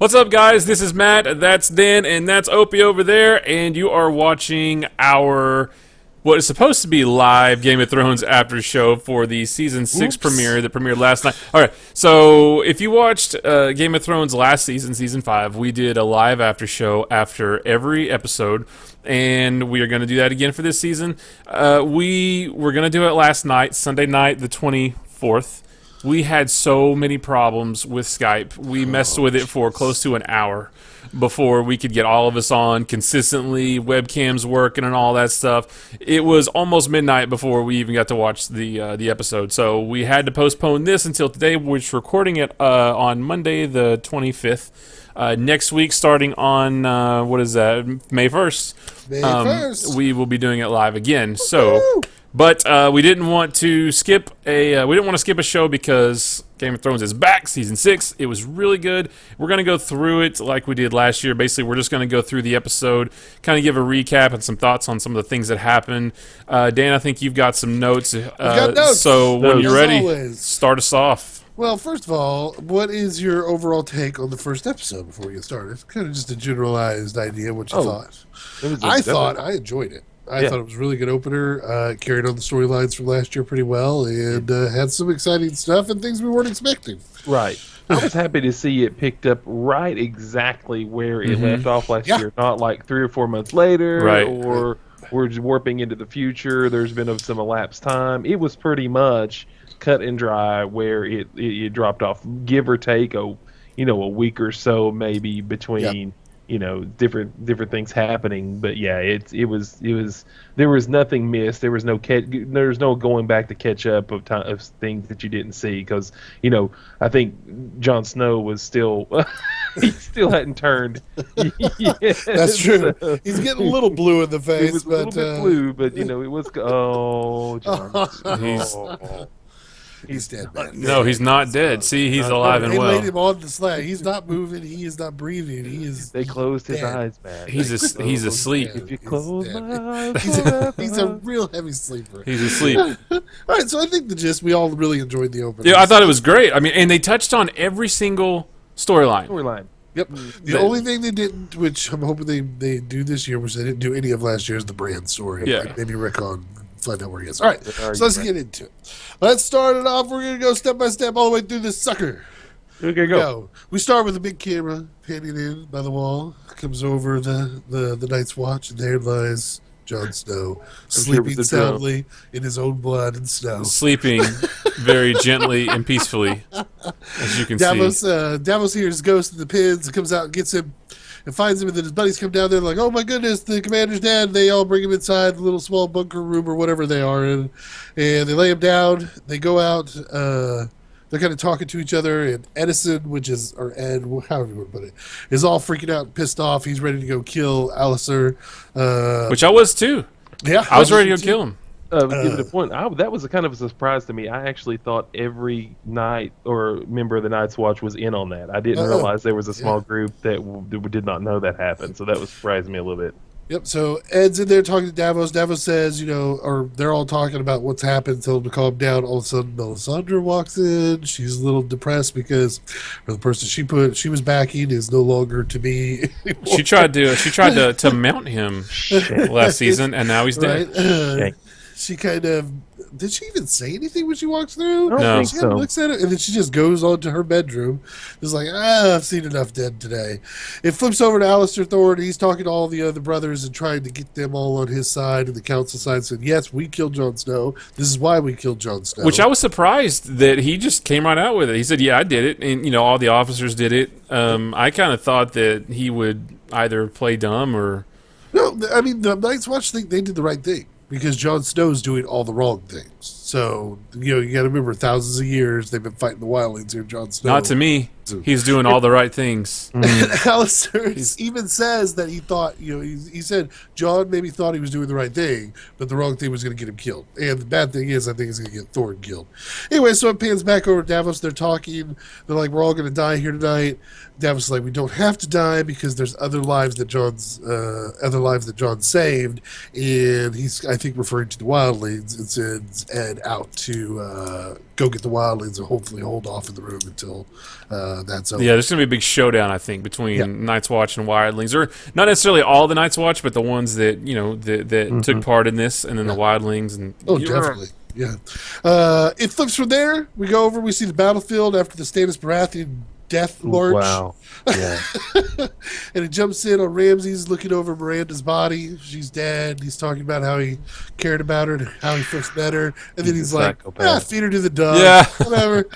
What's up, guys? This is Matt, that's Dan, and that's Opie over there, and you are watching our what is supposed to be live Game of Thrones after show for the season 6 premiere that premiered last night. All right, so if you watched Game of Thrones last season, season 5, we did a live after show after every episode, and we are going to do that again for this season. We were going to do it last night, Sunday night, the 24th. We had so many problems with Skype. We messed with it for close to an hour before we could get all of us on consistently, webcams working and all that stuff. It was almost midnight before we even got to watch the episode. So we had to postpone this until today, which we're recording it on Monday the 25th. Next week, starting on, May 1st. May 1st. We will be doing it live again. So... But we didn't want to skip a show because Game of Thrones is back, season 6. It was really good. We're going to go through it like we did last year. Basically, we're just going to go through the episode, kind of give a recap and some thoughts on some of the things that happened. Dan, I think you've got some notes. Got notes. So when you're ready, always. Start us off. Well, first of all, what is your overall take on the first episode before we get started? Kind of just a generalized idea of what you thought. I enjoyed it. I thought it was a really good opener. Carried on the storylines from last year pretty well, and had some exciting stuff and things we weren't expecting. Right. I was happy to see it picked up right exactly where it left off last year. Not like 3 or 4 months later, or we're just warping into the future. There's been some elapsed time. It was pretty much cut and dry where it dropped off, give or take a week or so maybe between. Different things happening, but yeah, it was there was nothing missed. There was no going back to catch up of things that you didn't see because I think Jon Snow was still he still hadn't turned. That's true. He's getting a little blue in the face, it was a little bit blue, but it was Jon. He's dead, man. No, he's not dead. See, he's alive and well. They laid him on the slab. He's not moving. He is not breathing. They closed his eyes, man. He's asleep. If you close my eyes, he's a real heavy sleeper. He's asleep. All right, so I think we all really enjoyed the opening. Yeah, I thought it was great. I mean, and they touched on every single storyline. Yep. The only thing they didn't, which I'm hoping they do this year, which they didn't do any of last year, is the brand story. Yeah. Like maybe Rick on find out where he is. All right, so let's get into it. Let's start it off. We're going to go step by step all the way through this sucker. Okay, go. We start with a big camera panning in by the wall. Comes over the Night's Watch, and there lies Jon Snow, sleeping soundly in his own blood and snow. Sleeping very gently and peacefully, as you can see. Davos hears Ghost in the pins and comes out and gets him and finds him, and then his buddies come down there like, oh my goodness, the commander's dead. They all bring him inside the little small bunker room or whatever they are in, and they lay him down. They go out. They're kind of talking to each other, and Edison, or Ed, however you want to put it, is all freaking out and pissed off. He's ready to go kill Alistair. Which I was too. Yeah. I was ready to go kill him. Give it a point. That was a kind of a surprise to me. I actually thought every knight or member of the Night's Watch was in on that. I didn't realize there was a small group that did not know that happened. So that was surprising me a little bit. Yep. So Ed's in there talking to Davos. Davos says, or they're all talking about what's happened. Tell him to calm down. All of a sudden, Melisandre walks in. She's a little depressed because the person she was backing is no longer to be. She tried to mount him last season, and now he's dead. Right? She kind of... Did she even say anything when she walks through? No. She kind of looks at it, and then she just goes on to her bedroom. It's like, I've seen enough dead today. It flips over to Alistair Thorne. He's talking to all the other brothers and trying to get them all on his side, and the council side said, yes, we killed Jon Snow. This is why we killed Jon Snow. Which I was surprised that he just came right out with it. He said, yeah, I did it, and all the officers did it. I kind of thought that he would either play dumb or... No, I mean, the Night's Watch think they did the right thing. Because Jon Snow's doing all the wrong things. So, you got to remember, thousands of years they've been fighting the wildlings here, Jon Snow. Not to me. He's doing all the right things. And Alistair even says that he thought, he said Jon maybe thought he was doing the right thing, but the wrong thing was going to get him killed. And the bad thing is, I think he's going to get Thorne killed. Anyway, so it pans back over to Davos. They're talking. They're like, we're all going to die here tonight. Davos is like, we don't have to die because there's other lives that Jon saved. And he's, I think, referring to the wildlings. And says, and head out to go get the wildlings and hopefully hold off in the room until that's over. Yeah, there's going to be a big showdown, I think, between Night's Watch and wildlings. Or not necessarily all the Night's Watch, but the ones that, that took part in this, and then the wildlings. And Definitely. Yeah. It flips from there. We go over, we see the battlefield after the Stannis Baratheon death march. Wow. Yeah. And it jumps in on Ramsay's looking over Miranda's body. She's dead. He's talking about how he cared about her and how he first met her. And then he's like, feed her to the dogs. Yeah. Whatever.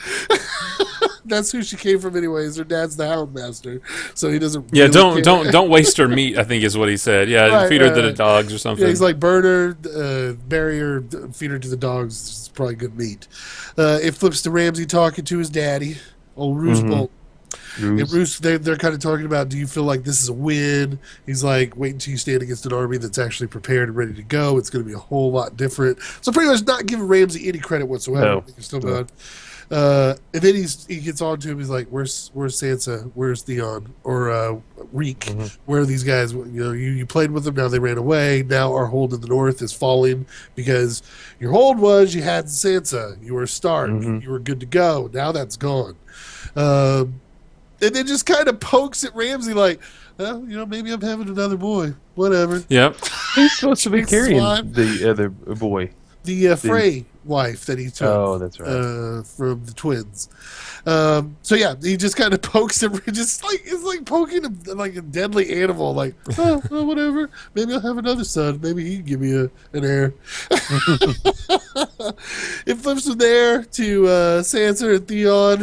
That's who she came from anyways. Her dad's the Houndmaster. So he doesn't Yeah, really don't waste her meat, I think is what he said. Yeah, feed her to the dogs or something. Yeah, he's like, burn her, bury her, feed her to the dogs. It's probably good meat. It flips to Ramsay talking to his daddy, old Roose Bolt. And Roose, they're kind of talking about, do you feel like this is a win? He's like, wait until you stand against an army that's actually prepared and ready to go. It's going to be a whole lot different. So pretty much not giving Ramsay any credit whatsoever. No. I think he's still good. And then he gets on to him. He's like, "Where's Sansa? Where's Theon or Reek? Where are these guys? You played with them. Now they ran away. Now our hold in the north is falling because your hold was you had Sansa. You were Stark. You were good to go. Now that's gone." And then just kind of pokes at Ramsay like, well, maybe I'm having another boy. Whatever. Yep. He's supposed to be carrying the other boy. The Frey wife that he took. Oh, that's right. From the twins. So yeah, he just kind of pokes him, just like it's like poking him like a deadly animal. Like, oh, whatever. Maybe I'll have another son. Maybe he can give me an heir. It flips from there to Sansa and Theon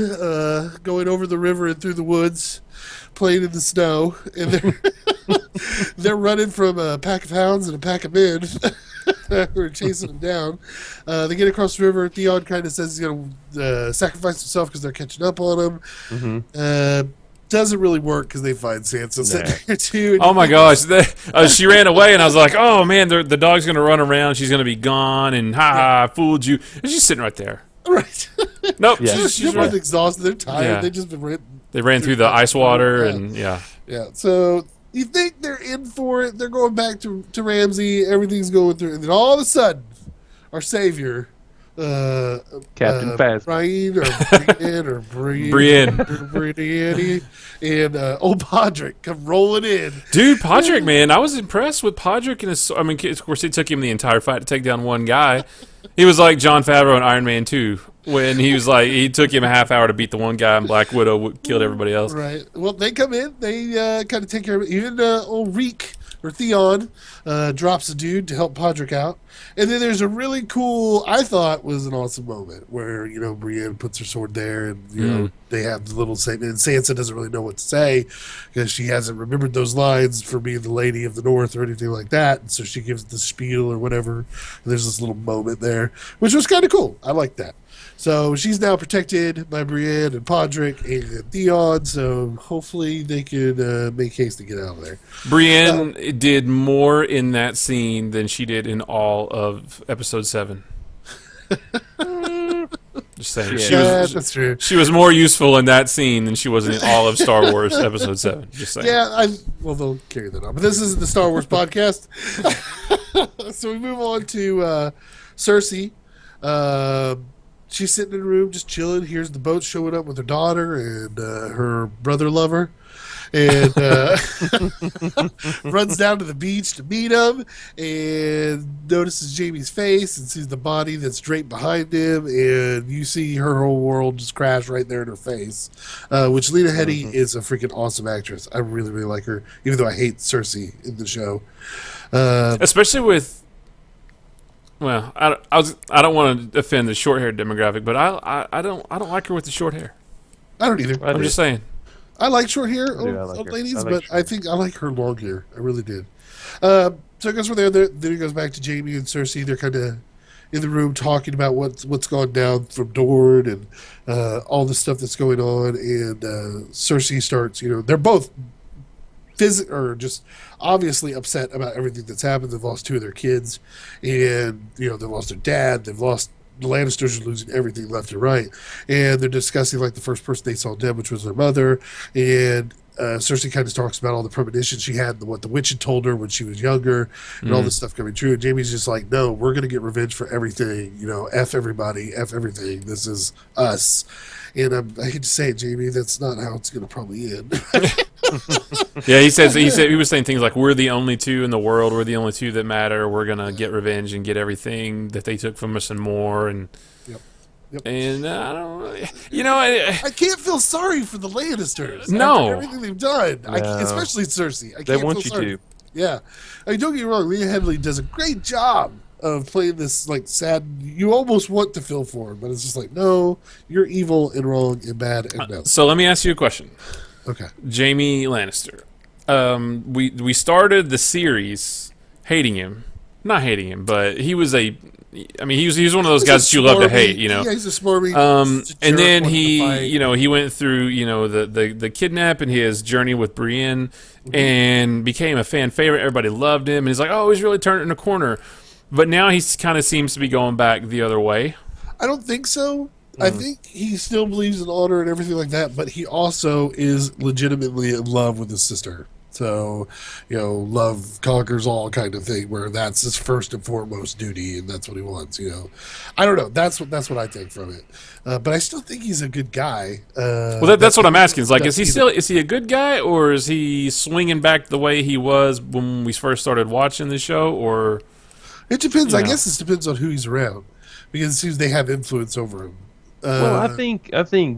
going over the river and through the woods, playing in the snow, and they're running from a pack of hounds and a pack of men. Who are chasing them down. They get across the river. Theon kind of says he's going to sacrifice himself because they're catching up on him. Doesn't really work because they find Sansa sitting there too. Oh my gosh, she ran away, and I was like, oh man, the dog's going to run around. She's going to be gone, and I fooled you. And she's sitting right there. Right. Nope. Yeah. She's right. Exhausted. They're tired. Yeah. They just been They ran through the ice water, and Yeah. So you think they're in for it. They're going back to Ramsay. Everything's going through. And then all of a sudden, our savior, Captain Phasma, Brienne, and old Podrick come rolling in. Dude, Podrick, man. I was impressed with Podrick. Of course, it took him the entire fight to take down one guy. He was like Jon Favreau in Iron Man 2. When he was like, he took him a half hour to beat the one guy, and Black Widow killed everybody else. Right. Well, they come in. They kind of take care of it. Even old Reek or Theon drops a dude to help Podrick out. And then there's a really cool, I thought was an awesome moment where, Brienne puts her sword there and, they have the little statement. And Sansa doesn't really know what to say because she hasn't remembered those lines for being the Lady of the North or anything like that. And so she gives the spiel or whatever. And there's this little moment there, which was kind of cool. I like that. So she's now protected by Brienne and Podrick and Theon, so hopefully they can make haste to get out of there. Brienne did more in that scene than she did in all of Episode 7. Just saying. Yeah, that's true. She was more useful in that scene than she was in all of Star Wars Episode 7. Just saying. Yeah, well, they'll carry that on. But this isn't the Star Wars podcast. So we move on to Cersei. She's sitting in a room just chilling, hears the boat showing up with her daughter and her brother lover, and runs down to the beach to meet him and notices Jaime's face and sees the body that's draped behind him, and you see her whole world just crash right there in her face, which Lena Headey is a freaking awesome actress. I really, really like her, even though I hate Cersei in the show. Especially with... Well, I don't want to offend the short-haired demographic, but I don't like her with the short hair. I don't either. I'm just saying. I like short hair, ladies, but I think I like her long hair. I really did. So it goes from there. Then it goes back to Jaime and Cersei. They're kind of in the room talking about what's gone down from Dorne and all the stuff that's going on. And Cersei starts. They're both just obviously upset about everything that's happened. They've lost two of their kids, and they've lost their dad. They've lost the Lannisters are losing everything left and right, and they're discussing like the first person they saw dead, which was their mother. And Cersei kind of talks about all the premonitions she had, what the witch had told her when she was younger, and all this stuff coming true. And Jaime's just like, no, we're going to get revenge for everything. F everybody, F everything. This is us. And I hate to say it, Jaime, that's not how it's going to probably end. Yeah, he was saying things like, we're the only two in the world. We're the only two that matter. We're going to get revenge and get everything that they took from us and more. And Yep. And I don't, I can't feel sorry for the Lannisters. No, after everything they've done, No. Especially Cersei. I They can't want feel you sorry. to. Yeah, I mean, don't get me wrong. Leah Headley does a great job of playing this like sad. You almost want to feel for her, but it's just like, no, you're evil and wrong and bad and no. So let me ask you a question. Okay, Jaime Lannister. We started the series hating him, not hating him, but he was he was one of those guys that you love to hate, Yeah, he's a smarmy. And then he went through, the kidnap and his journey with Brienne, and became a fan favorite. Everybody loved him, and he's like, oh, he's really turning a corner. But now he kind of seems to be going back the other way. I don't think so. I think he still believes in honor and everything like that, but he also is legitimately in love with his sister. So, love conquers all kind of thing, where that's his first and foremost duty, and that's what he wants. I don't know. That's what I take from it. But I still think he's a good guy. Well, that's what I'm asking. Is he a good guy, or is he swinging back the way he was when we first started watching the show? Or it depends. I guess it depends on who he's around, because it seems they have influence over him. Well, I think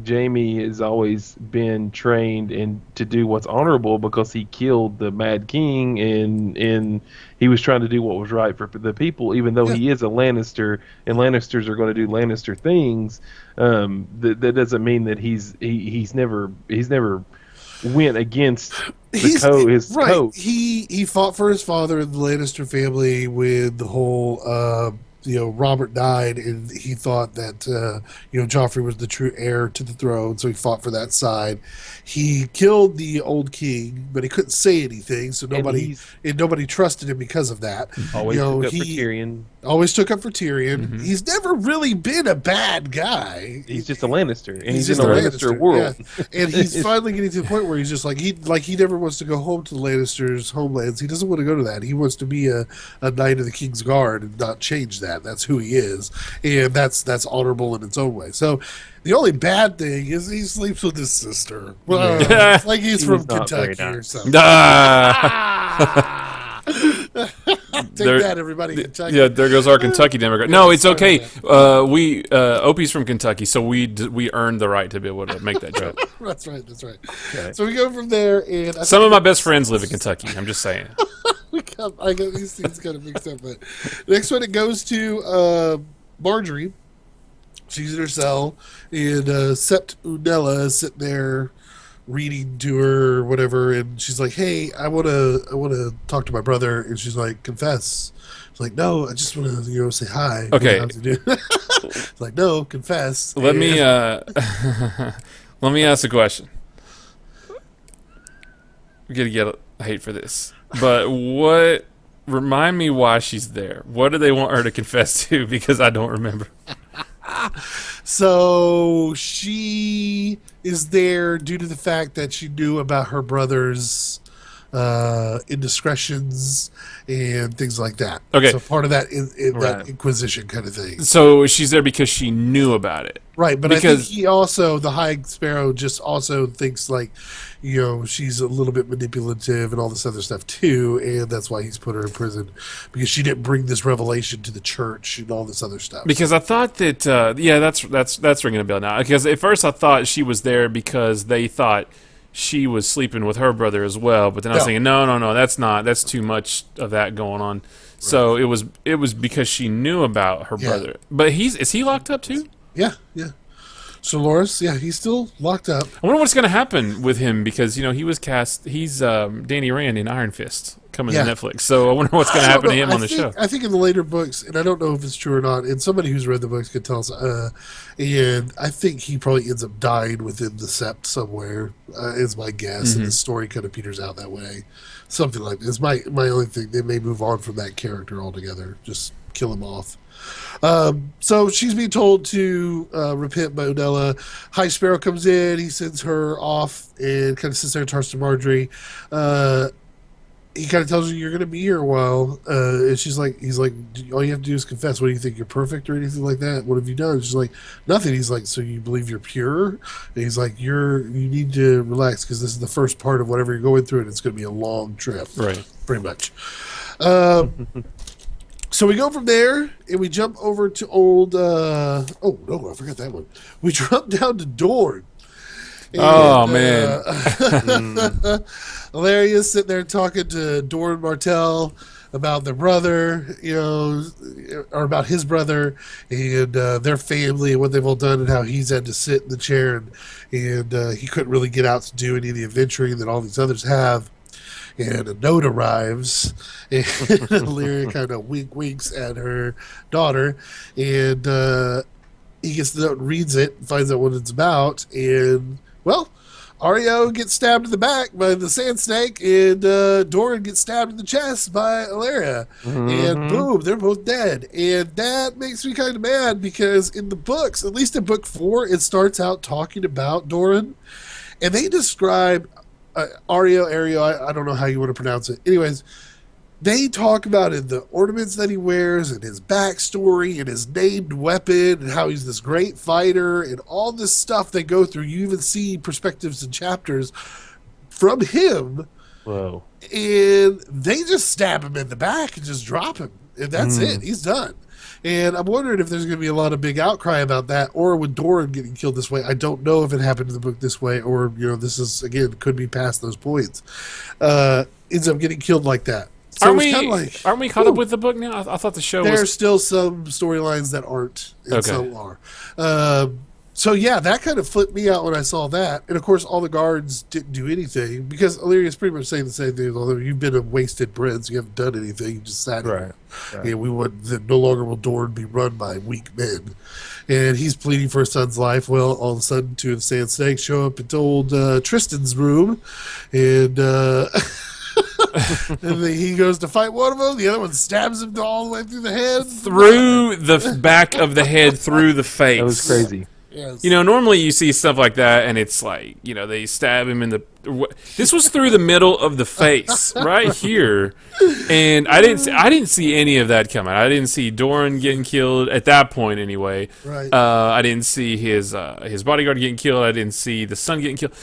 Jaime has always been trained to do what's honorable, because he killed the Mad King, and he was trying to do what was right for the people, even though he is a Lannister, and Lannisters are going to do Lannister things. That doesn't mean that he's never went against his code. He fought for his father and the Lannister family when the whole Robert died, and he thought that Joffrey was the true heir to the throne, so he fought for that side. He killed the old king, but he couldn't say anything, so nobody trusted him because of that. Always took up for Tyrion. Always took up for Tyrion. Mm-hmm. He's never really been a bad guy. He's just a Lannister, and he's in just a Lannister world. Yeah. And he's finally getting to the point where he's just he never wants to go home to the Lannisters' homelands. He doesn't want to go to that. He wants to be a knight of the King's Guard and not change that. That's who he is, and that's honorable in its own way. So the only bad thing is he sleeps with his sister. Well, it's like he's from Kentucky or something. Take that, everybody. Kentucky. Yeah, there goes our Kentucky Democrat. No, it's okay. Opie's from Kentucky, so we earned the right to be able to make that joke. That's right. Okay. So we go from there, and some of my best friends live in Kentucky. I'm just saying. I got these things kind of mixed up. But next one, it goes to Marjorie. She's in her cell, and Sept Unella is sitting there reading to her or whatever, and she's like, hey, I want to talk to my brother. And she's like, confess. She's like, no, I just want to say hi. Okay. It's like, no, confess. Let me ask a question. We're gonna get hate for this, but remind me why she's there. What do they want her to confess to? Because I don't remember. So she is there due to the fact that she knew about her brother's indiscretions and things like that. Okay. So part of that is that Inquisition kind of thing. So she's there because she knew about it. Right, but I think he also, the High Sparrow, just also thinks she's a little bit manipulative and all this other stuff too, and that's why he's put her in prison, because she didn't bring this revelation to the church and all this other stuff. Because I thought that, that's ringing a bell now. Because at first I thought she was there because they thought she was sleeping with her brother as well, but then I was thinking, no, that's too much of that going on. Right. So it was because she knew about her brother. But is he locked up too? Yeah. So Loras, he's still locked up. I wonder what's going to happen with him, because he was cast. He's Danny Rand in Iron Fist coming to Netflix. So I wonder what's going to happen to him on the show. I think in the later books, and I don't know if it's true or not, and somebody who's read the books could tell us. And I think he probably ends up dying within the Sept somewhere, is my guess. And the story kind of peters out that way. Something like this. My only thing, they may move on from that character altogether. Just kill him off. So she's being told to repent by Odella. High Sparrow comes in. He sends her off and kind of sits there and talks to Marjorie. He kind of tells her, you're going to be here a while. And he's like, all you have to do is confess. What do you think? You're perfect or anything like that? What have you done? She's like, nothing. He's like, so you believe you're pure? And he's like, you need to relax because this is the first part of whatever you're going through and it's going to be a long trip. Right. Pretty much. So we go from there and we jump over to old. Oh no, I forgot that one. We drop down to Dorn. And, man, Hilarious sitting there talking to Dorn Martell about their brother, or about his brother and their family and what they've all done and how he's had to sit in the chair and he couldn't really get out to do any of the adventuring that all these others have. And a note arrives, and Illyria kind of winks at her daughter, and he gets the note and reads it, and finds out what it's about, and, well, Ario gets stabbed in the back by the sand snake, and Doran gets stabbed in the chest by Illyria, and boom, they're both dead. And that makes me kind of mad, because in the books, at least in book 4, it starts out talking about Doran, and they describe Ario, I don't know how you want to pronounce it. Anyways, they talk about in the ornaments that he wears and his backstory and his named weapon and how he's this great fighter and all this stuff they go through. You even see perspectives and chapters from him. Whoa. And they just stab him in the back and just drop him. And that's it. He's done. And I'm wondering if there's going to be a lot of big outcry about that, or with Doran getting killed this way. I don't know if it happened in the book this way, or this is, again, could be past those points. Ends up getting killed like that. So aren't we caught up with the book now? I thought the show There's still some storylines that aren't, and some are. So yeah, that kind of flipped me out when I saw that. And of course, all the guards didn't do anything, because Illyria's pretty much saying the same thing. Although you've been a wasted prince, you haven't done anything. You just sat here. Right. And we would no longer will Dorn be run by weak men. And he's pleading for his son's life. Well, all of a sudden, two of the sand snakes show up into old Tristan's room, and and then he goes to fight one of them. The other one stabs him all the way through the head, through the back of the head, through the face. That was crazy. Yes. Normally you see stuff like that, and it's like, they stab him in the. This was through the middle of the face, right here, and I didn't see any of that coming. I didn't see Doran getting killed at that point, anyway. Right. I didn't see his bodyguard getting killed. I didn't see the son getting killed.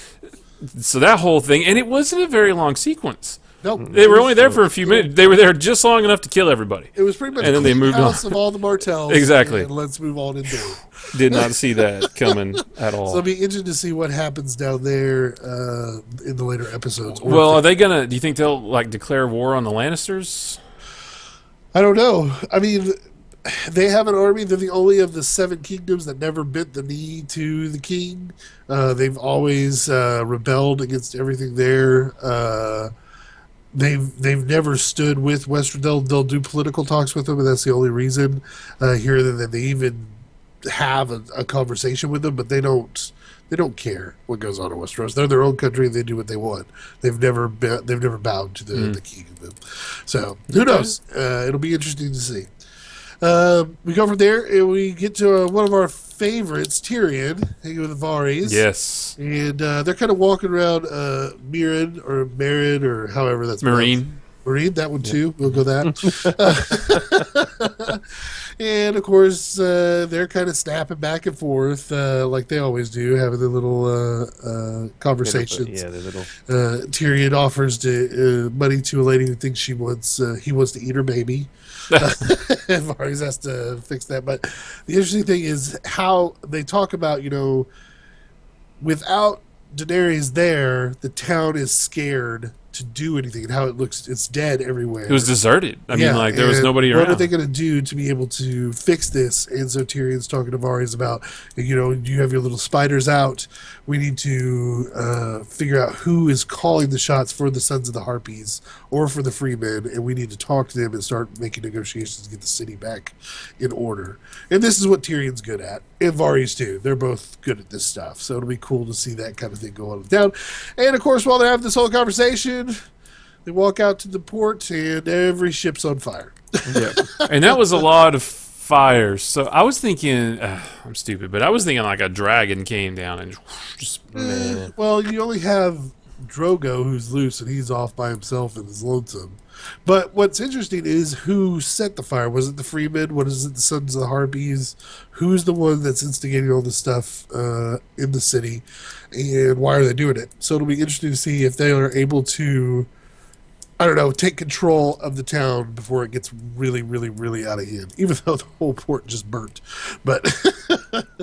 So that whole thing, and it wasn't a very long sequence. Nope. They were only there for a few minutes. They were there just long enough to kill everybody. It was pretty much and then they moved on. of all the Martells. Exactly. And let's move on into it. Did not see that coming at all. So it'll be interesting to see what happens down there in the later episodes. Well, are they gonna? Do you think they'll declare war on the Lannisters? I don't know. I mean, they have an army. They're the only of the 7 kingdoms that never bent the knee to the king. They've always rebelled against everything there. They've never stood with Western. They'll do political talks with them, and that's the only reason here that they even have a conversation with them. But they don't care what goes on in Westeros. They're their own country. They do what they want. They've never bowed to the king of them. So who knows? It'll be interesting to see. We go from there and we get to one of our favorites, Tyrion, hanging with the Varys. Yes. And they're kind of walking around Mirren or Marin or however that's Marine. Marine, that one too. We'll go that. And of course, they're kind of snapping back and forth like they always do, having their little conversations. Yeah, their little. Tyrion offers money to a lady who thinks he wants to eat her baby. And Varys has to fix that. But the interesting thing is how they talk about, without Daenerys there, the town is scared to do anything, and how it looks, it's dead everywhere. It was deserted. I mean, there was nobody around. What are they going to do to be able to fix this? And so Tyrion's talking to Varys about, you have your little spiders out. We need to figure out who is calling the shots for the Sons of the Harpies or for the Freemen, and we need to talk to them and start making negotiations to get the city back in order. And this is what Tyrion's good at, and Varys too. They're both good at this stuff, so it'll be cool to see that kind of thing go on down. And of course, while they're having this whole conversation, they walk out to the port, and every ship's on fire. Yeah. And that was a lot of fires. So I was thinking, I'm stupid, but I was thinking like a dragon came down and just man. Well, you only have Drogo who's loose and he's off by himself and is lonesome. But what's interesting is who set the fire. Was it the Freemen? What is it? The Sons of the Harpies? Who's the one that's instigating all this stuff in the city? And why are they doing it? So it'll be interesting to see if they are able to, I don't know, take control of the town before it gets really, really, really out of hand. Even though the whole port just burnt. But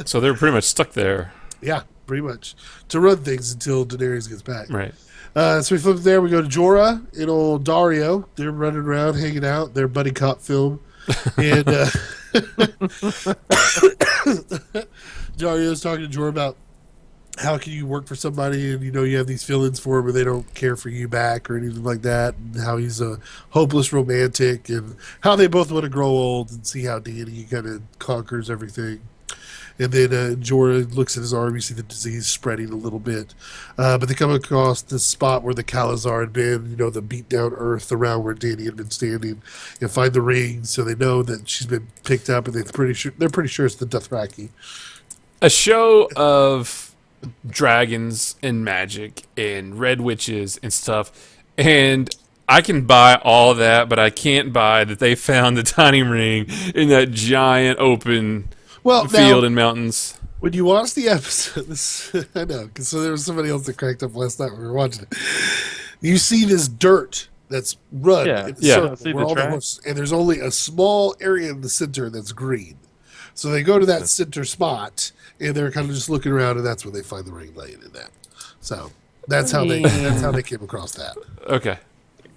So they're pretty much stuck there. yeah, pretty much. To run things until Daenerys gets back. Right. So we flip there. We go to Jorah and old Dario. They're running around, hanging out. Their buddy cop film. And Dario's talking to Jorah about how can you work for somebody and you have these feelings for them and they don't care for you back or anything like that, and how he's a hopeless romantic and how they both want to grow old and see how Dany kind of conquers everything. And then Jorah looks at his arm. You see the disease spreading a little bit. But they come across this spot where the Khalazar had been, the beat down earth around where Dany had been standing, and find the ring. So they know that she's been picked up, and they're pretty sure it's the Dothraki. A show of dragons and magic and red witches and stuff. And I can buy all that, but I can't buy that they found the tiny ring in that giant open field and mountains. When you watch the episode, I know, because there was somebody else that cracked up last night when we were watching it. You see this dirt that's run in the circle where all the horses, and there's only a small area in the center that's green. So they go to that center spot, and they're kind of just looking around, and that's where they find the ring laying in that. So that's how they came across that. Okay.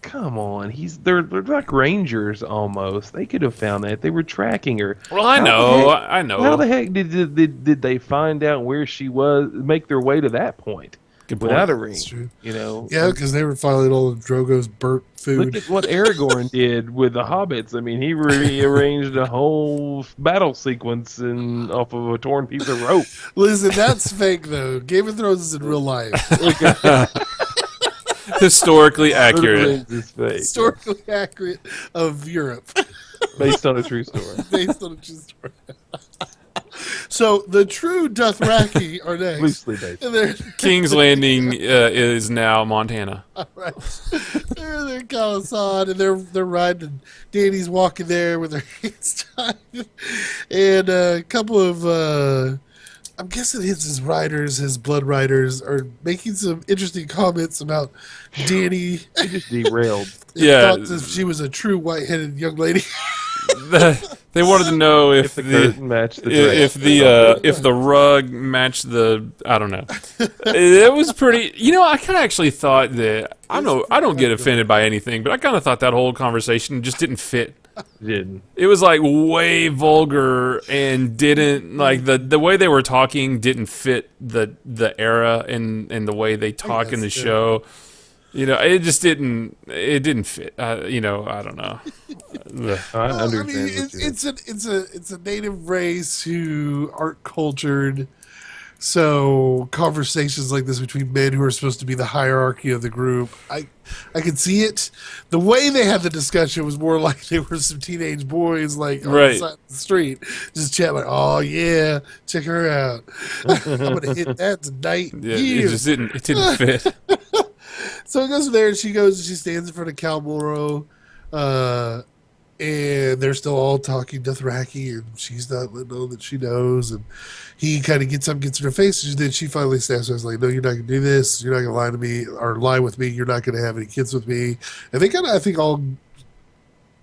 Come on, they're like rangers almost. They could have found that. They were tracking her. Well, I know. How the heck did they find out where she was? Make their way to that point without a ring? That's true. Yeah, because they were finding all of Drogo's burnt food. Look at what Aragorn did with the hobbits. I mean, he rearranged a whole battle sequence off of a torn piece of rope. Listen, that's fake though. Game of Thrones is in real life. Historically accurate. Historically accurate of Europe. Based on a true story. Based on a true story. So the true Dothraki are next. Loosely based. King's Landing is now Montana. All right. They're in Khalisad, and they're riding. And Dany's walking there with her hands tied, and a couple of. I'm guessing his riders, his blood riders, are making some interesting comments about Dany. They just derailed. Thought that she was a true white-headed young lady. They wanted to know if the curtain matched the dress. If the rug matched the, I don't know. It was pretty. I kind of actually thought that I don't get offended by anything, but I kind of thought that whole conversation just didn't fit. It was like way vulgar and didn't like the way they were talking didn't fit the era and the way they talk in the show. It just didn't fit. I don't know. I understand. It's a native race who aren't cultured. So conversations like this between men who are supposed to be the hierarchy of the group, I could see it. The way they had the discussion was more like they were some teenage boys like on the side of the street, just chatting like, "Oh yeah, check her out. I'm gonna hit that tonight." Yeah, it didn't fit. So it goes from there, and she stands in front of Khal Morro, and they're still all talking Dothraki, and she's not letting know that she knows, and he kind of gets in her face, and then she finally snaps her. I was like, "No, you're not going to do this. You're not going to lie to me or lie with me. You're not going to have any kids with me." And they kind of, I think, all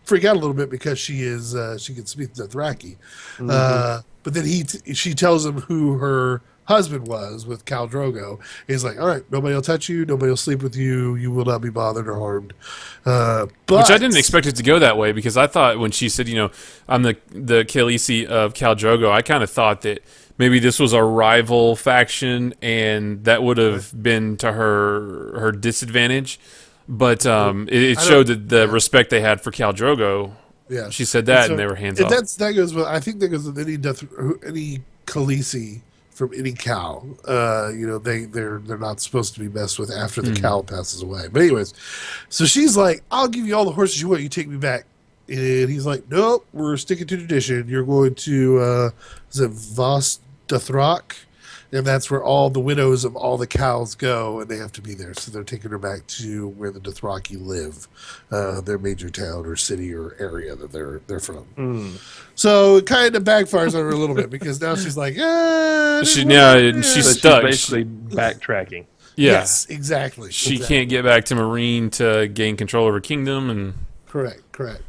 freak out a little bit because she can speak Dothraki. Mm-hmm. But then she tells him who her husband was with Khal Drogo. He's like, "All right, nobody will touch you, nobody will sleep with you, you will not be bothered or harmed." Which I didn't expect it to go that way, because I thought when she said, I'm the Khaleesi of Khal Drogo, I kind of thought that maybe this was a rival faction and that would have been to her disadvantage. But it showed the respect they had for Khal Drogo. Yeah, she said that, and they were hands off. That goes with, I think that goes with any Khaleesi from any cow. They're not supposed to be messed with after the cow passes away. But anyways, so she's like, "I'll give you all the horses you want. You take me back And he's like, nope, we're sticking to tradition. You're going to, is it Vos Dothrak? And that's where all the widows of all the cows go, and they have to be there. So they're taking her back to where the Dothraki live, their major town or city or area that they're from. So it kind of backfires on her a little bit because now she's like, she's stuck. She's basically backtracking. Yeah. Yes, exactly. She can't get back to Marine to gain control of her kingdom, and correct.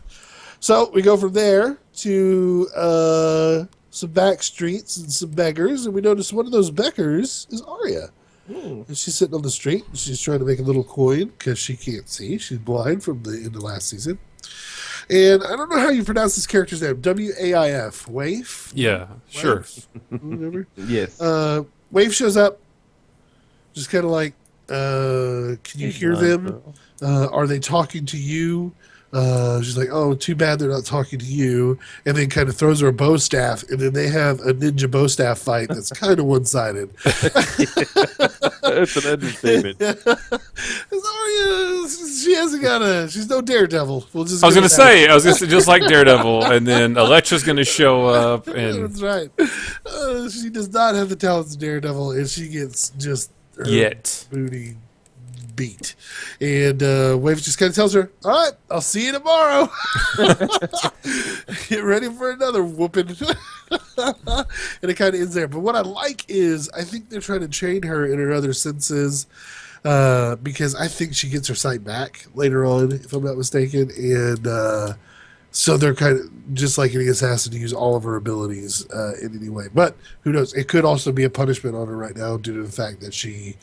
So we go from there to some back streets and some beggars, and we notice one of those beggars is Arya. And she's sitting on the street, and she's trying to make a little coin because she can't see. She's blind from the end of last season. And I don't know how you pronounce this character's name. Waif. Waif? Yeah, sure. Whatever. Yes. Waif shows up, just kind of like, can you hear them? Are they talking to you? She's like, oh, too bad they're not talking to you. And then kind of throws her a bow staff, and then they have a ninja bow staff fight that's kind of one-sided. That's an understatement. She hasn't got she's no Daredevil. I was going to say, just like Daredevil, and then Elektra's going to show up. And that's right. She does not have the talents of Daredevil, and she gets just her booty beat. And Wave just kind of tells her, all right, I'll see you tomorrow. Get ready for another whooping. And it kind of ends there. But what I like is I think they're trying to train her in her other senses because I think she gets her sight back later on, if I'm not mistaken. And so they're kind of just like any assassin to use all of her abilities in any way. But who knows? It could also be a punishment on her right now due to the fact that she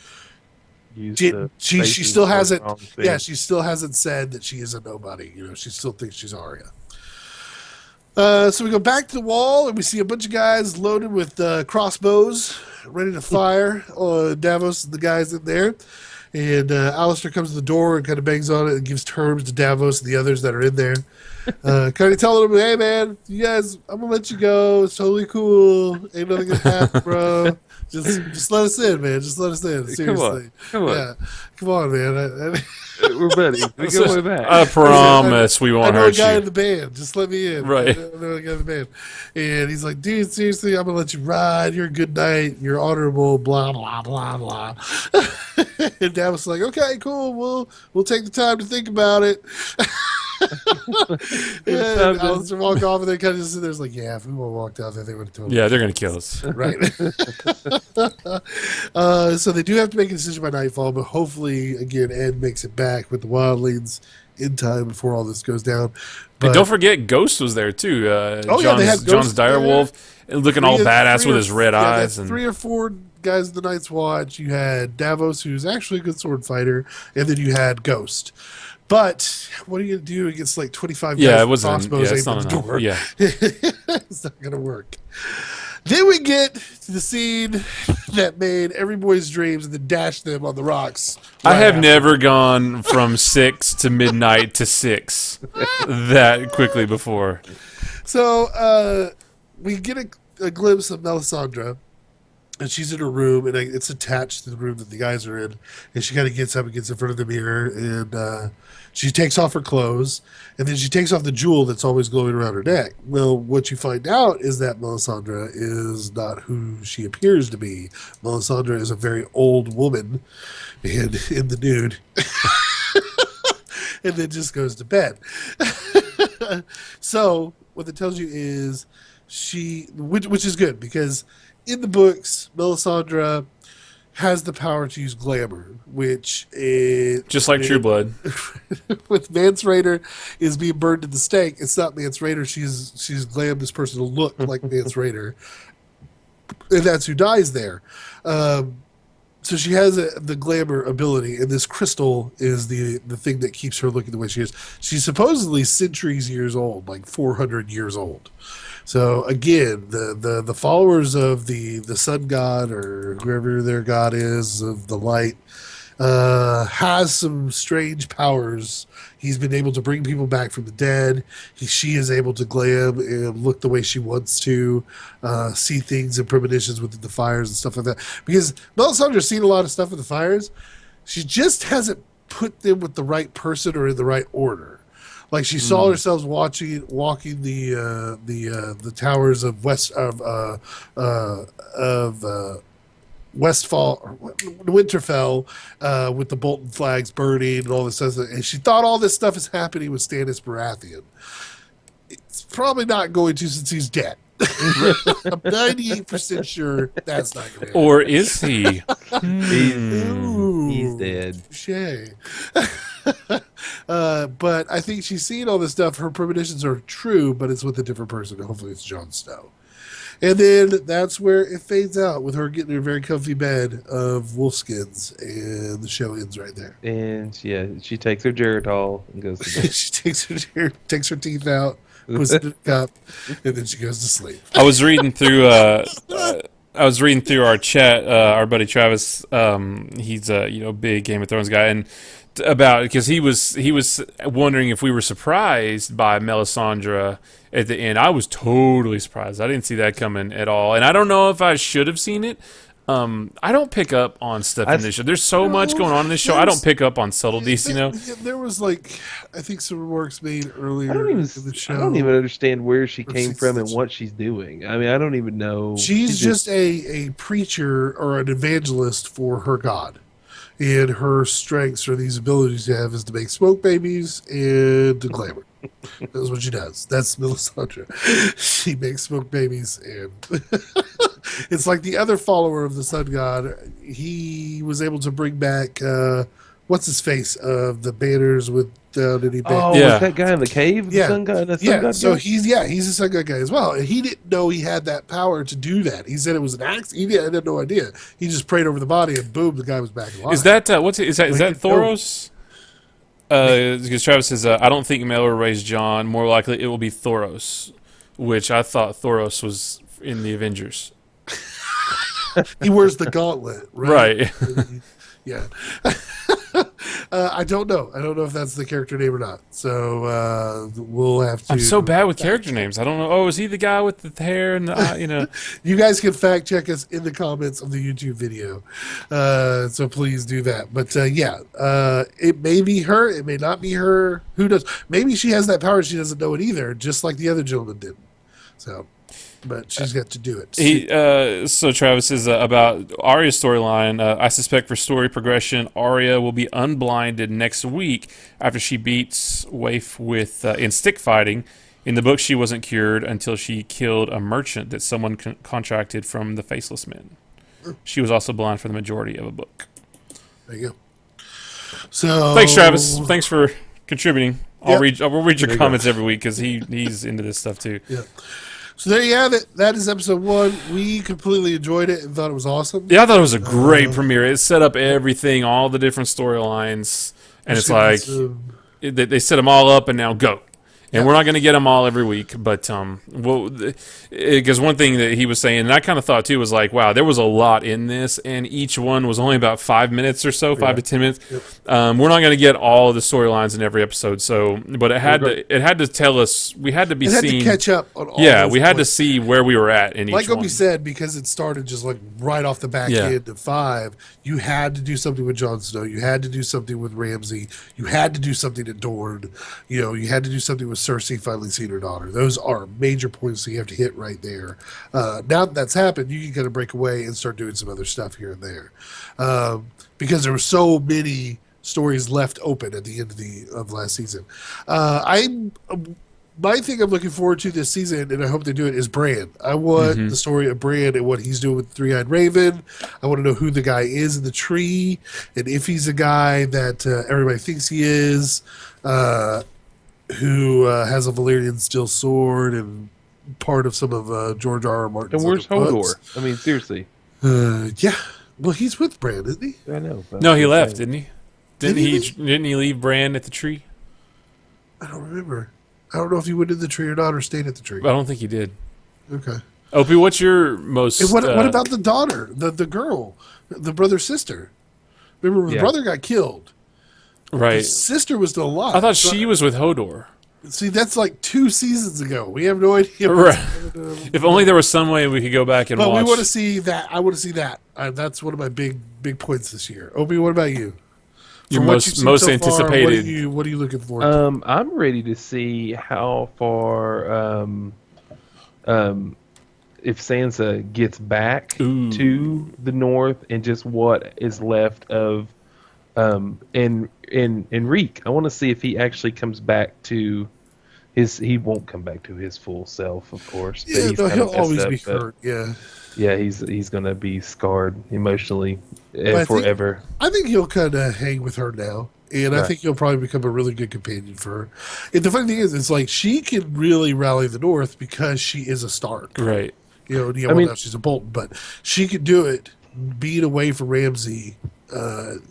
still hasn't she still hasn't said that she is a nobody. She still thinks she's Arya. So we go back to the wall and we see a bunch of guys loaded with crossbows ready to fire on Davos and the guys in there. And Alistair comes to the door and kind of bangs on it and gives terms to Davos and the others that are in there. Kind of telling them, hey man, you guys, I'm gonna let you go. It's totally cool. Ain't nothing gonna happen, bro. Just let us in, man. Just let us in. Seriously. Come on. Yeah. Come on, man. We're buddies. We go way back. I promise we won't hurt you. I know a guy in the band. Just let me in. Right. I know a guy in the band. And he's like, dude, seriously, I'm going to let you ride. You're a good knight. You're honorable, blah, blah, blah, blah. And Dad was like, okay, cool. We'll take the time to think about it. And Alistair walk off, and they kind of just sit there. It's like, yeah, if we would have walked out there, they would have totally. Yeah, they're going to kill us. Right. So they do have to make a decision by nightfall, but hopefully, again, Ed makes it back with the wildlings in time before all this goes down. But and don't forget, Ghost was there too. They had John's direwolf, looking all badass with his red eyes. And 3 or 4 guys in the Night's Watch. You had Davos, who's actually a good sword fighter, and then you had Ghost. But what are you going to do against like 25 guys with crossbows aimed at the door? Yeah. It's not going to work. Then we get to the scene that made every boy's dreams and then dashed them on the rocks. I have never gone from 6 to midnight to 6 that quickly before. So we get a glimpse of Melisandre, and she's in her room, and it's attached to the room that the guys are in. And she kind of gets up and gets in front of the mirror, and she takes off her clothes, and then she takes off the jewel that's always glowing around her neck. Well, what you find out is that Melisandre is not who she appears to be. Melisandre is a very old woman, and in the nude, and then just goes to bed. So what it tells you is which is good, because in the books, Melisandre has the power to use glamour, which is... Just like True Blood. With Mance Rayder is being burned at the stake. It's not Mance Rayder. She's glammed this person to look like Mance Rayder. And that's who dies there. So she has the glamour ability, and this crystal is the thing that keeps her looking the way she is. She's supposedly centuries years old, like 400 years old. So again, the followers of the sun god, or whoever their god is, of the light, has some strange powers. He's been able to bring people back from the dead. She is able to glam and look the way she wants to, see things and premonitions within the fires and stuff like that. Because Melisandre's seen a lot of stuff in the fires. She just hasn't put them with the right person or in the right order. Like she saw herself walking the towers of Westfall, Winterfell, with the Bolton flags burning and all this stuff, and she thought all this stuff is happening with Stannis Baratheon. It's probably not going to, since he's dead. I'm 98% sure that's not going to happen. Or is he? He's dead. Touché. But I think she's seen all this stuff. Her premonitions are true, but it's with a different person. Hopefully it's Jon Snow. And then that's where it fades out with her getting in a very comfy bed of wolfskins, and the show ends right there. And she takes her Geritol and goes to bed. She takes her teeth out, puts it in a cup, and then she goes to sleep. I was reading through our chat. Our buddy Travis, he's a big Game of Thrones guy, and because he was wondering if we were surprised by Melisandre at the end. I was totally surprised. I didn't see that coming at all, and I don't know if I should have seen it. I don't pick up on stuff in this show. There's so much going on in this show. I don't pick up on subtleties, There was I think some remarks made earlier in the show. I don't even understand where she came from and what she's doing. I mean, I don't even know. She's just a preacher or an evangelist for her god. And her strengths or these abilities to have is to make smoke babies and to glamour. That's what she does. That's Melisandre. She makes smoke babies, and it's like the other follower of the sun god. He was able to bring back what's his face of the banners with any was that guy in the cave? The sun god? So he's a sun god guy as well. And he didn't know he had that power to do that. He said it was an accident. He had no idea. He just prayed over the body, and boom, the guy was back alive. Is that is that Thoros? Because Travis says, I don't think Mel will raise Jon. More likely, it will be Thoros, which I thought Thoros was in the Avengers. He wears the gauntlet, right? Yeah. I don't know. I don't know if that's the character name or not. So we'll have to. I'm so bad with character names. I don't know. Oh, is he the guy with the hair and the eye? You guys can fact check us in the comments of the YouTube video. So please do that. But it may be her. It may not be her. Who knows? Maybe she has that power. She doesn't know it either, just like the other gentleman did. So. But she's got to do it. So Travis is about Arya's storyline. I suspect for story progression, Arya will be unblinded next week after she beats Waif in stick fighting. In the book, she wasn't cured until she killed a merchant that someone contracted from the Faceless Men. She was also blind for the majority of a book. There you go. So thanks, Travis. Thanks for contributing. We'll read your comments every week because he's into this stuff too. Yeah. So there you have it. That is episode 1. We completely enjoyed it and thought it was awesome. Yeah, I thought it was a great premiere. It set up everything, all the different storylines, and it's like they set them all up and now go. And we're not going to get them all every week, but because one thing that he was saying, and I kind of thought too, was like, wow, there was a lot in this, and each one was only about 5 minutes or so, 5 to 10 minutes. Yep. We're not going to get all of the storylines in every episode, but it had to tell us, we had to be seen. It had to catch up on all. Yeah, we had to see where we were at in each one. Like Opie said, because it started just like right off the back end of 5, you had to do something with Jon Snow. You had to do something with Ramsay. You had to do something at Dorne. You had to do something with Cersei finally seeing her daughter. Those are major points that you have to hit right there. Now that that's happened, you can kind of break away and start doing some other stuff here and there. Because there were so many stories left open at the end of last season. My thing I'm looking forward to this season, and I hope they do it, is Bran. I want the story of Bran and what he's doing with the Three-Eyed Raven. I want to know who the guy is in the tree, and if he's a guy that everybody thinks he is, who has a Valyrian steel sword and part of some of George R.R. Martin's. And where's Hodor? I mean, seriously. Yeah. Well, he's with Bran, isn't he? I know. No, he left, didn't he? Didn't he leave Bran at the tree? I don't remember. I don't know if he went in the tree or not, or stayed at the tree. I don't think he did. Okay. Opie, what's your most... And what about the daughter, the girl, the brother-sister? Remember, the brother got killed. Right. His sister was still alive. I thought she was with Hodor. See, that's like 2 seasons ago. We have no idea. Right. If only there was some way we could go back and watch. But we want to see that. I want to see that. That's one of my big points this year. Opie, what about you? Your From what you've seen most so far, anticipated. what are you looking forward to? I'm ready to see how far if Sansa gets back to the north and just what is left of Enrique. I want to see if he actually comes back to his. He won't come back to his full self, of course. But Yeah, he's no, kinda he'll messed always up, be but hurt. Yeah. Yeah, he's gonna be scarred emotionally But forever. I think he'll kind of hang with her now. And I Right. think he'll probably become a really good companion for her. And the funny thing is, it's like she can really rally the North because she is a Stark. Right. Now she's a Bolton, but she could do it being away from Ramsay.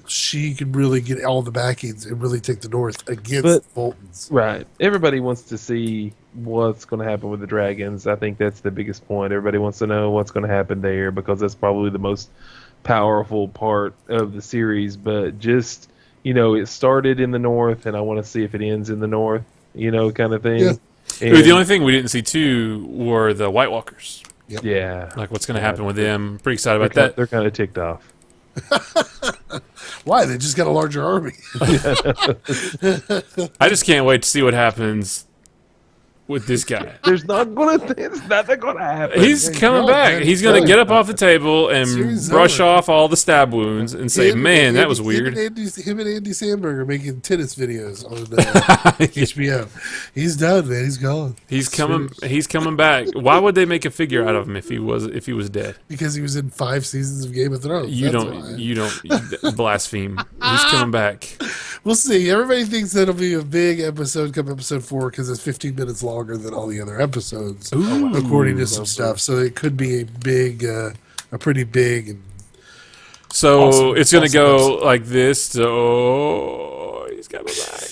She can really get all the backings and really take the North against the Boltons. Right. Everybody wants to see what's going to happen with the dragons. I think that's the biggest point. Everybody wants to know what's going to happen there because that's probably the most powerful part of the series. But just, it started in the North, and I want to see if it ends in the North, kind of thing. Yeah. The only thing we didn't see too were the White Walkers. Yep. Yeah. Like what's going to happen with them? Pretty excited about that. They're kind of ticked off. Why? They just got a larger army. I just can't wait to see what happens with this guy. There's nothing going to happen. He's coming back. He's going to get up off the table and Series brush over. off all the stab wounds and say, "Man, that was weird." Him and Andy Samberg are making tennis videos on HBO. He's done, man. He's gone. He's coming. He's coming back. Why would they make a figure out of him if he was dead? Because he was in 5 seasons of Game of Thrones. You That's don't. why. You don't blaspheme. He's coming back. We'll see. Everybody thinks that'll be a big episode come episode 4 because it's 15 minutes longer than all the other episodes, according to some stuff. So it could be a pretty big and So awesome, it's going to awesome go episode. like this. So he's coming back.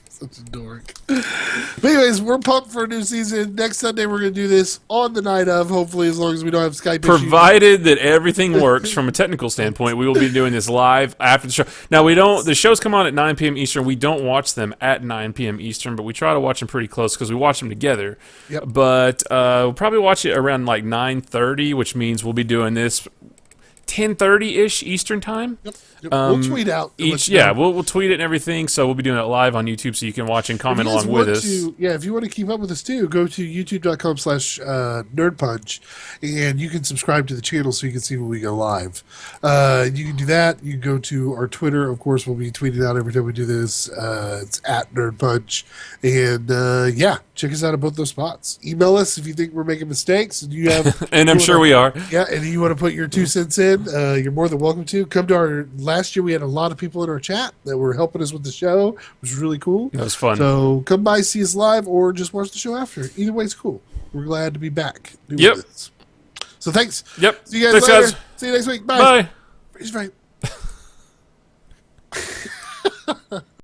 Such a dork. But anyways, we're pumped for a new season. Next Sunday, we're going to do this on the night of, hopefully, as long as we don't have Skype issues. Provided that everything works from a technical standpoint, we will be doing this live after the show. Now, the shows come on at 9 p.m. Eastern. We don't watch them at 9 p.m. Eastern, but we try to watch them pretty close because we watch them together. Yep. But we'll probably watch it around like 9:30, which means we'll be doing this 10:30-ish Eastern time. Yep. We'll tweet out. We'll tweet it and everything. So we'll be doing it live on YouTube, so you can watch and comment along with us. If you want to keep up with us too, go to youtube.com/nerdpunch, and you can subscribe to the channel so you can see when we go live. You can do that. You can go to our Twitter. Of course, we'll be tweeting out every time we do this. It's at nerdpunch, and check us out at both those spots. Email us if you think we're making mistakes, and you have. And I'm sure we are. Yeah, and you want to put your 2 cents in, you're more than welcome to. Come to our last year, we had a lot of people in our chat that were helping us with the show, which was really cool. That was fun. So come by, see us live, or just watch the show after. Either way, it's cool. We're glad to be back. Yep. This. So thanks. Yep. See you guys Thanks, later. guys. See you next week. Bye. Bye. Freeze frame.